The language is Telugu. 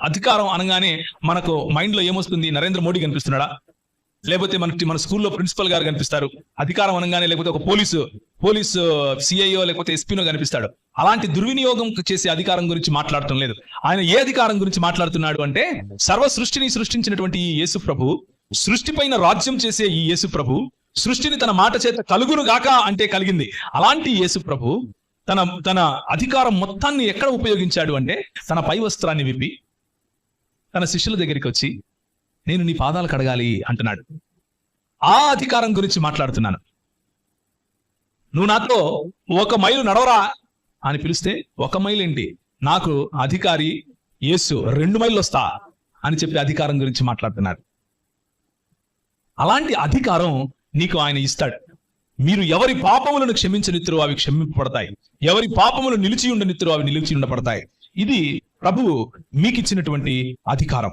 అధికారం అనగానే మనకు మైండ్ లో ఏమొస్తుంది? నరేంద్ర మోడీ కనిపిస్తున్నాడా, లేకపోతే మన స్కూల్లో ప్రిన్సిపల్ గారు కనిపిస్తారు. అధికారం అనగానే లేకపోతే ఒక పోలీసు సిఐఓ లేకపోతే ఎస్పీనో కనిపిస్తాడు. అలాంటి దుర్వినియోగం చేసే అధికారం గురించి మాట్లాడటం లేదు. ఆయన ఏ అధికారం గురించి మాట్లాడుతున్నాడు అంటే, సర్వ సృష్టిని సృష్టించినటువంటి ఈ యేసు ప్రభు, సృష్టి పైన రాజ్యం చేసే ఈ యేసు ప్రభు, సృష్టిని తన మాట చేత కలుగును గాక అంటే కలిగింది. అలాంటి యేసు ప్రభు తన అధికారం మొత్తాన్ని ఎక్కడ ఉపయోగించాడు అంటే, తన పై వస్త్రాన్ని విప్పి తన శిష్యుల దగ్గరికి వచ్చి, నేను నీ పాదాలు కడగాలి అంటున్నాడు. ఆ అధికారం గురించి మాట్లాడుతున్నాను. నువ్వు నాతో 1 మైలు నడవరా అని పిలిస్తే 1 మైలు ఏంటి, నాకు అధికారి యేసు 2 మైళ్ళు వస్తా అని చెప్పి అధికారం గురించి మాట్లాడుతున్నాడు. అలాంటి అధికారం నీకు ఆయన ఇస్తాడు. మీరు ఎవరి పాపములను క్షమించనిత్తురో అవి క్షమింపబడతాయి, ఎవరి పాపములు నిలిచి ఉండనిత్తురో అవి నిలిచి ఉండబడతాయి. ఇది ప్రభువు మీకు ఇచ్చినటువంటి అధికారం.